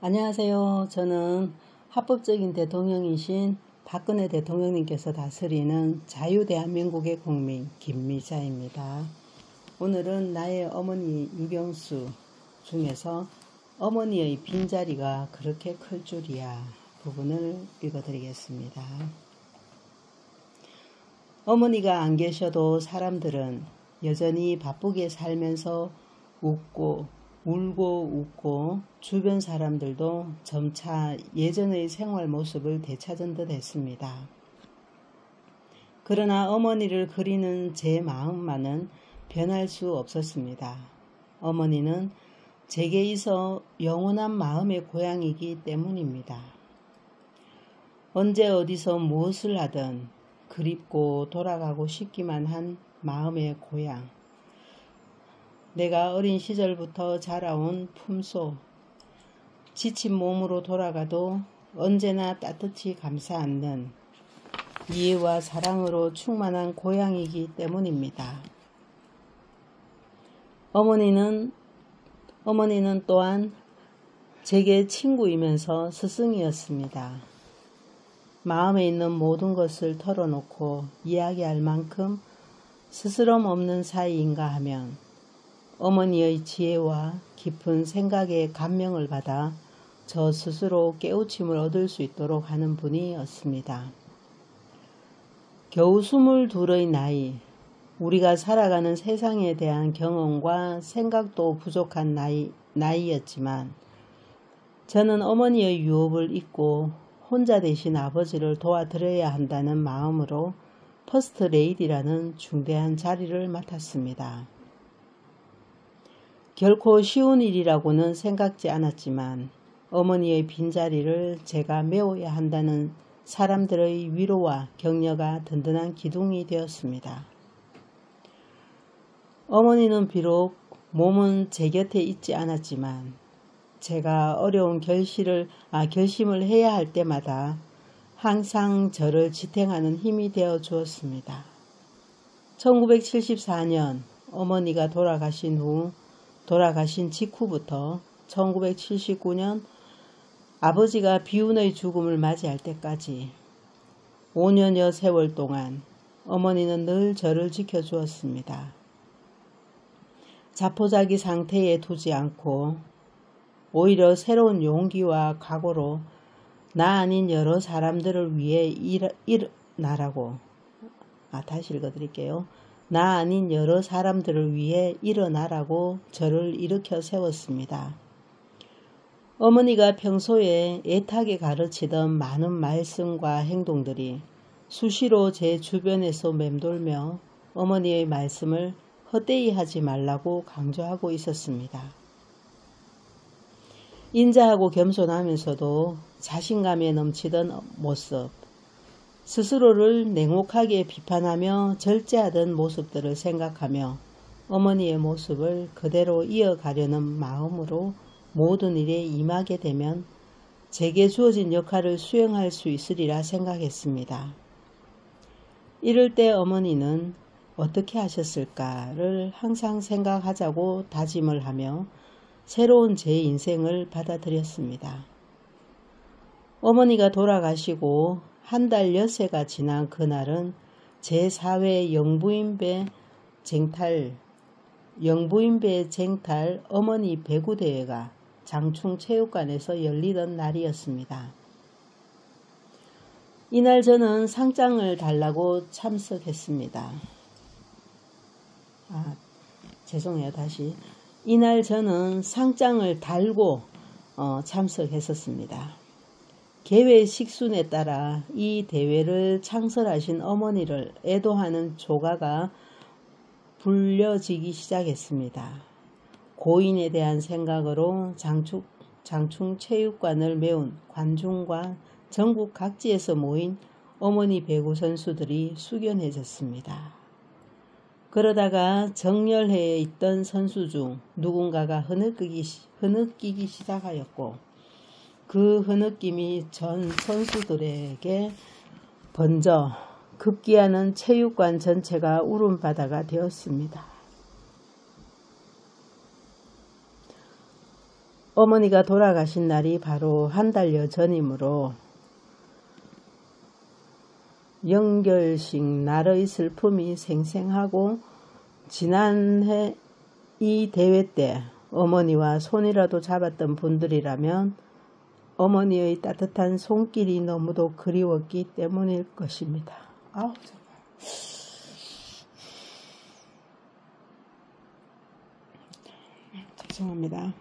안녕하세요. 저는 합법적인 대통령이신 박근혜 대통령님께서 다스리는 자유대한민국의 국민 김미자입니다. 오늘은 나의 어머니 유경수 중에서 어머니의 빈자리가 그렇게 클 줄이야 부분을 읽어드리겠습니다. 어머니가 안 계셔도 사람들은 여전히 바쁘게 살면서 울고 웃고 주변 사람들도 점차 예전의 생활 모습을 되찾은 듯 했습니다. 그러나 어머니를 그리는 제 마음만은 변할 수 없었습니다. 어머니는 제게 있어 영원한 마음의 고향이기 때문입니다. 언제 어디서 무엇을 하든 그립고 돌아가고 싶기만 한 마음의 고향. 내가 어린 시절부터 자라온 품소, 지친 몸으로 돌아가도 언제나 따뜻히 감싸 안는 이해와 사랑으로 충만한 고향이기 때문입니다. 어머니는 또한 제게 친구이면서 스승이었습니다. 마음에 있는 모든 것을 털어놓고 이야기할 만큼 스스럼 없는 사이인가 하면 어머니의 지혜와 깊은 생각에 감명을 받아 저 스스로 깨우침을 얻을 수 있도록 하는 분이었습니다. 겨우 22의 나이, 우리가 살아가는 세상에 대한 경험과 생각도 부족한 나이였지만 저는 어머니의 유업을 잊고 혼자 대신 아버지를 도와드려야 한다는 마음으로 퍼스트 레이디라는 중대한 자리를 맡았습니다. 결코 쉬운 일이라고는 생각지 않았지만 어머니의 빈자리를 제가 메워야 한다는 사람들의 위로와 격려가 든든한 기둥이 되었습니다. 어머니는 비록 몸은 제 곁에 있지 않았지만 제가 어려운 결심을 해야 할 때마다 항상 저를 지탱하는 힘이 되어 주었습니다. 1974년 어머니가 돌아가신 직후부터 1979년 아버지가 비운의 죽음을 맞이할 때까지 5년여 세월 동안 어머니는 늘 저를 지켜주었습니다. 자포자기 상태에 두지 않고 오히려 새로운 용기와 각오로 나 아닌 여러 사람들을 위해 다시 읽어드릴게요. 나 아닌 여러 사람들을 위해 일어나라고 저를 일으켜 세웠습니다. 어머니가 평소에 애타게 가르치던 많은 말씀과 행동들이 수시로 제 주변에서 맴돌며 어머니의 말씀을 헛되이 하지 말라고 강조하고 있었습니다. 인자하고 겸손하면서도 자신감에 넘치던 모습, 스스로를 냉혹하게 비판하며 절제하던 모습들을 생각하며 어머니의 모습을 그대로 이어가려는 마음으로 모든 일에 임하게 되면 제게 주어진 역할을 수행할 수 있으리라 생각했습니다. 이럴 때 어머니는 어떻게 하셨을까를 항상 생각하자고 다짐을 하며 새로운 제 인생을 받아들였습니다. 어머니가 돌아가시고 한 달 여새가 지난 그날은 제4회 영부인배 쟁탈 어머니 배구대회가 장충체육관에서 열리던 날이었습니다. 이날 저는 상장을 달라고 참석했습니다. 이날 저는 상장을 달고 참석했었습니다. 계회 식순에 따라 이 대회를 창설하신 어머니를 애도하는 조가가 불려지기 시작했습니다. 고인에 대한 생각으로 장충체육관을 메운 관중과 전국 각지에서 모인 어머니 배구 선수들이 숙연해졌습니다. 그러다가 정열회에 있던 선수 중 누군가가 흐느끼기 시작하였고 그 흐느낌이 전 선수들에게 번져 급기야는 체육관 전체가 울음바다가 되었습니다. 어머니가 돌아가신 날이 바로 한 달여 전이므로 영결식 날의 슬픔이 생생하고, 지난해 이 대회 때 어머니와 손이라도 잡았던 분들이라면 어머니의 따뜻한 손길이 너무도 그리웠기 때문일 것입니다. 아우, 죄송합니다.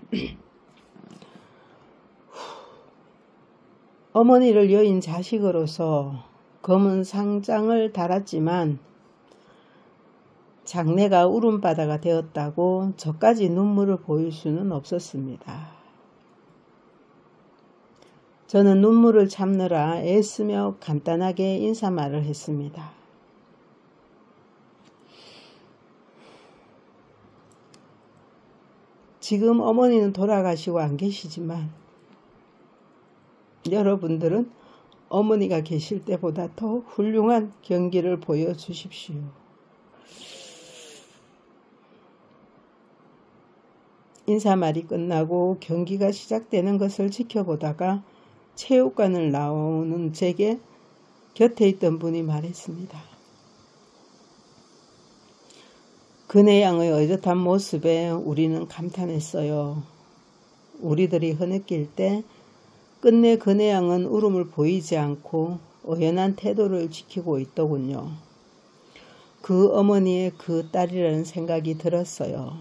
어머니를 여인 자식으로서 검은 상장을 달았지만 장래가 울음바다가 되었다고 저까지 눈물을 보일 수는 없었습니다. 저는 눈물을 참느라 애쓰며 간단하게 인사말을 했습니다. 지금 어머니는 돌아가시고 안 계시지만 여러분들은 어머니가 계실 때보다 더 훌륭한 경기를 보여주십시오. 인사말이 끝나고 경기가 시작되는 것을 지켜보다가 체육관을 나오는 제게 곁에 있던 분이 말했습니다. 근혜양의 의젓한 모습에 우리는 감탄했어요. 우리들이 흐느낄 때 끝내 근혜양은 울음을 보이지 않고 의연한 태도를 지키고 있더군요. 그 어머니의 그 딸이라는 생각이 들었어요.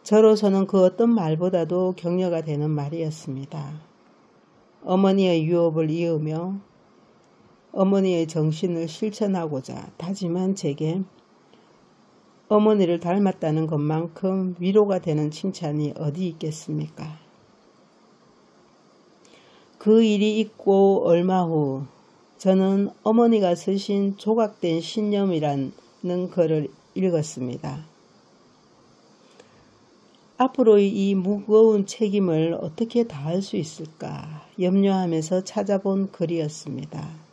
저로서는 그 어떤 말보다도 격려가 되는 말이었습니다. 어머니의 유업을 이으며 어머니의 정신을 실천하고자 다짐한 제게 어머니를 닮았다는 것만큼 위로가 되는 칭찬이 어디 있겠습니까? 그 일이 있고 얼마 후 저는 어머니가 쓰신 조각된 신념이라는 글을 읽었습니다. 앞으로의 이 무거운 책임을 어떻게 다할 수 있을까 염려하면서 찾아본 글이었습니다.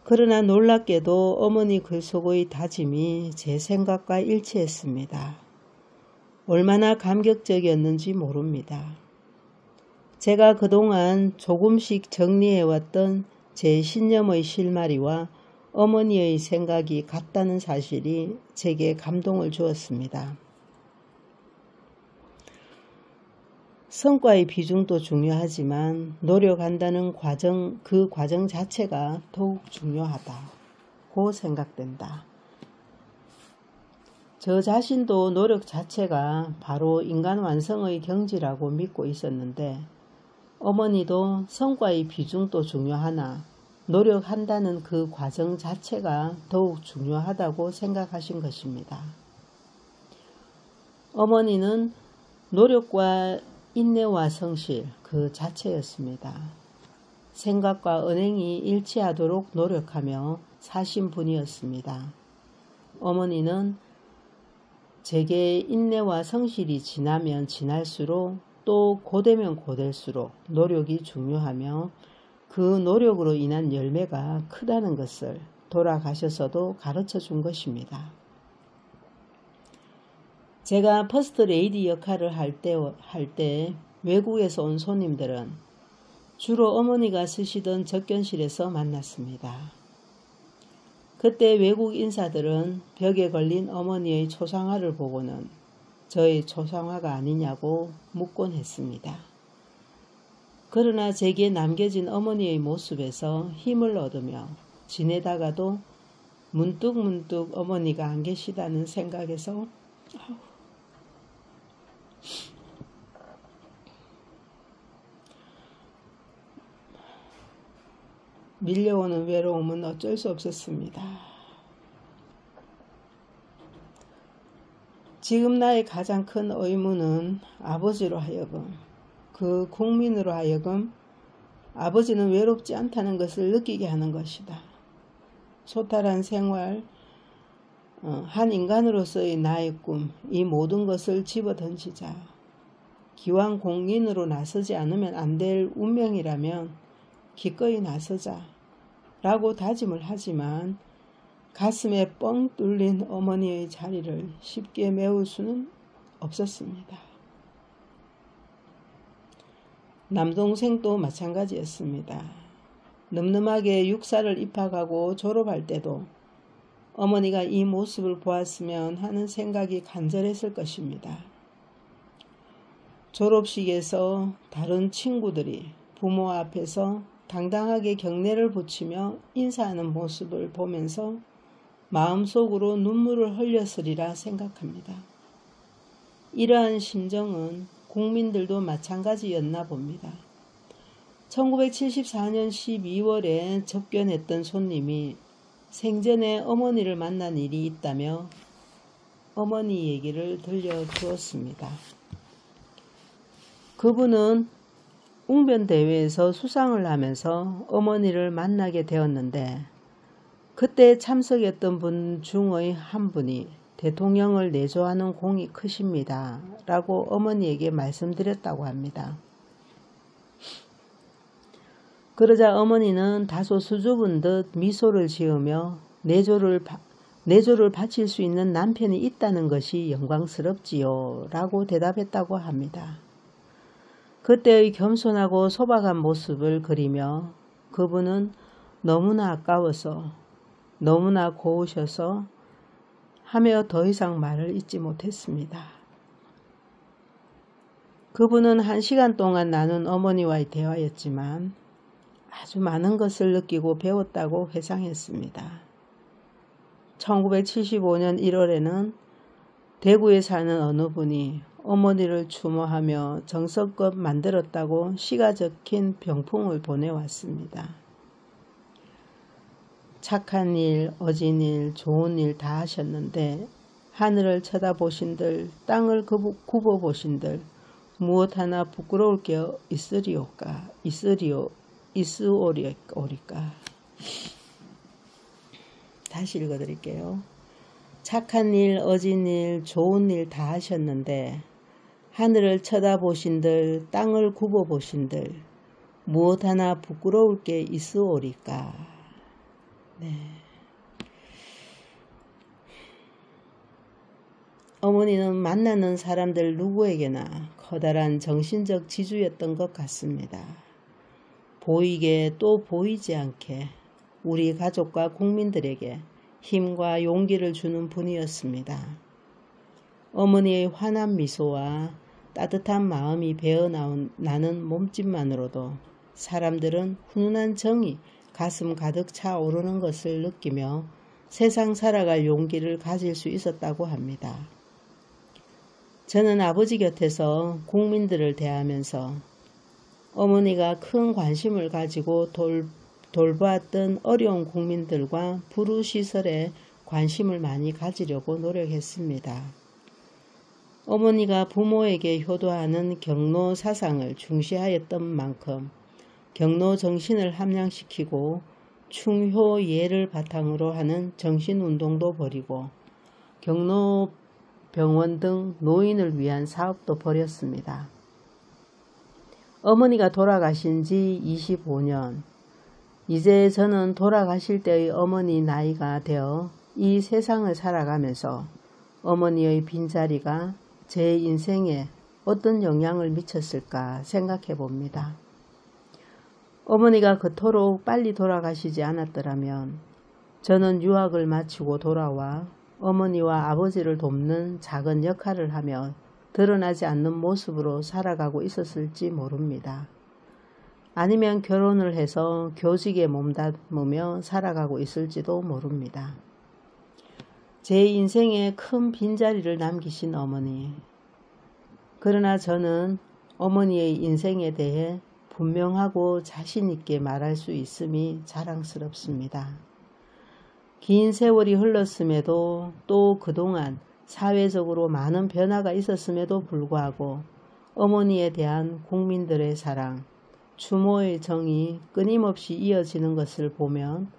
그러나 놀랍게도 어머니 글 속의 다짐이 제 생각과 일치했습니다. 얼마나 감격적이었는지 모릅니다. 제가 그동안 조금씩 정리해왔던 제 신념의 실마리와 어머니의 생각이 같다는 사실이 제게 감동을 주었습니다. 성과의 비중도 중요하지만 노력한다는 과정, 그 과정 자체가 더욱 중요하다고 생각된다. 저 자신도 노력 자체가 바로 인간 완성의 경지라고 믿고 있었는데 어머니도 성과의 비중도 중요하나 노력한다는 그 과정 자체가 더욱 중요하다고 생각하신 것입니다. 어머니는 노력과 인내와 성실 그 자체였습니다. 생각과 언행이 일치하도록 노력하며 사신 분이었습니다. 어머니는 제게 인내와 성실이 지나면 지날수록 또 고되면 고될수록 노력이 중요하며 그 노력으로 인한 열매가 크다는 것을 돌아가셔서도 가르쳐 준 것입니다. 제가 퍼스트 레이디 역할을 할 때 외국에서 온 손님들은 주로 어머니가 쓰시던 접견실에서 만났습니다. 그때 외국 인사들은 벽에 걸린 어머니의 초상화를 보고는 저의 초상화가 아니냐고 묻곤 했습니다. 그러나 제게 남겨진 어머니의 모습에서 힘을 얻으며 지내다가도 문득문득 어머니가 안 계시다는 생각에서 밀려오는 외로움은 어쩔 수 없었습니다. 지금 나의 가장 큰 의무는 아버지로 하여금, 그 국민으로 하여금 아버지는 외롭지 않다는 것을 느끼게 하는 것이다. 소탈한 생활, 한 인간으로서의 나의 꿈, 이 모든 것을 집어던지자. 기왕 공인으로 나서지 않으면 안 될 운명이라면 기꺼이 나서자 라고 다짐을 하지만 가슴에 뻥 뚫린 어머니의 자리를 쉽게 메울 수는 없었습니다. 남동생도 마찬가지였습니다. 늠름하게 육사를 입학하고 졸업할 때도 어머니가 이 모습을 보았으면 하는 생각이 간절했을 것입니다. 졸업식에서 다른 친구들이 부모 앞에서 당당하게 경례를 붙이며 인사하는 모습을 보면서 마음속으로 눈물을 흘렸으리라 생각합니다. 이러한 심정은 국민들도 마찬가지였나 봅니다. 1974년 12월에 접견했던 손님이 생전에 어머니를 만난 일이 있다며 어머니 얘기를 들려주었습니다. 그분은 웅변대회에서 수상을 하면서 어머니를 만나게 되었는데 그때 참석했던 분 중의 한 분이 대통령을 내조하는 공이 크십니다 라고 어머니에게 말씀드렸다고 합니다. 그러자 어머니는 다소 수줍은 듯 미소를 지으며 내조를 바칠 수 있는 남편이 있다는 것이 영광스럽지요 라고 대답했다고 합니다. 그때의 겸손하고 소박한 모습을 그리며 그분은 너무나 아까워서 너무나 고우셔서 하며 더 이상 말을 잇지 못했습니다. 그분은 1시간 동안 나눈 어머니와의 대화였지만 아주 많은 것을 느끼고 배웠다고 회상했습니다. 1975년 1월에는 대구에 사는 어느 분이 어머니를 추모하며 정성껏 만들었다고 시가 적힌 병풍을 보내왔습니다. 착한 일, 어진 일, 좋은 일 다 하셨는데 하늘을 쳐다보신들, 땅을 굽어보신들 무엇 하나 부끄러울 게 있으리오까? 있으오리까? 다시 읽어드릴게요. 착한 일, 어진 일, 좋은 일 다 하셨는데 하늘을 쳐다보신들, 땅을 굽어보신들 무엇 하나 부끄러울 게 있으오리까? 네. 어머니는 만나는 사람들 누구에게나 커다란 정신적 지주였던 것 같습니다. 보이게 또 보이지 않게 우리 가족과 국민들에게 힘과 용기를 주는 분이었습니다. 어머니의 환한 미소와 따뜻한 마음이 배어나는 몸짓만으로도 사람들은 훈훈한 정이 가슴 가득 차오르는 것을 느끼며 세상 살아갈 용기를 가질 수 있었다고 합니다. 저는 아버지 곁에서 국민들을 대하면서 어머니가 큰 관심을 가지고 돌보았던 어려운 국민들과 불우시설에 관심을 많이 가지려고 노력했습니다. 어머니가 부모에게 효도하는 경로 사상을 중시하였던 만큼 경로 정신을 함양시키고 충효예를 바탕으로 하는 정신운동도 벌이고 경로병원 등 노인을 위한 사업도 벌였습니다. 어머니가 돌아가신 지 25년, 이제 저는 돌아가실 때의 어머니 나이가 되어 이 세상을 살아가면서 어머니의 빈자리가 제 인생에 어떤 영향을 미쳤을까 생각해 봅니다. 어머니가 그토록 빨리 돌아가시지 않았더라면 저는 유학을 마치고 돌아와 어머니와 아버지를 돕는 작은 역할을 하며 드러나지 않는 모습으로 살아가고 있었을지 모릅니다. 아니면 결혼을 해서 교직에 몸담으며 살아가고 있을지도 모릅니다. 제 인생에 큰 빈자리를 남기신 어머니. 그러나 저는 어머니의 인생에 대해 분명하고 자신있게 말할 수 있음이 자랑스럽습니다. 긴 세월이 흘렀음에도 또 그동안 사회적으로 많은 변화가 있었음에도 불구하고 어머니에 대한 국민들의 사랑, 추모의 정이 끊임없이 이어지는 것을 보면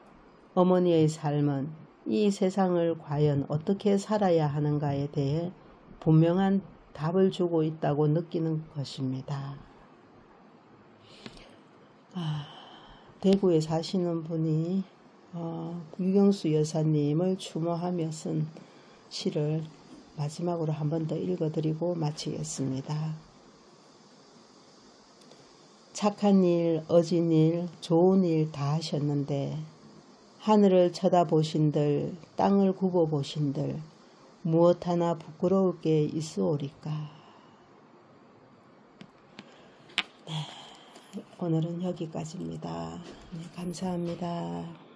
어머니의 삶은 이 세상을 과연 어떻게 살아야 하는가에 대해 분명한 답을 주고 있다고 느끼는 것입니다. 대구에 사시는 분이 유경수 여사님을 추모하며 쓴 시를 마지막으로 한 번 더 읽어드리고 마치겠습니다. 착한 일, 어진 일, 좋은 일 다 하셨는데 하늘을 쳐다보신들, 땅을 굽어보신들 무엇 하나 부끄러울 게 있으오리까. 네, 오늘은 여기까지입니다. 네, 감사합니다.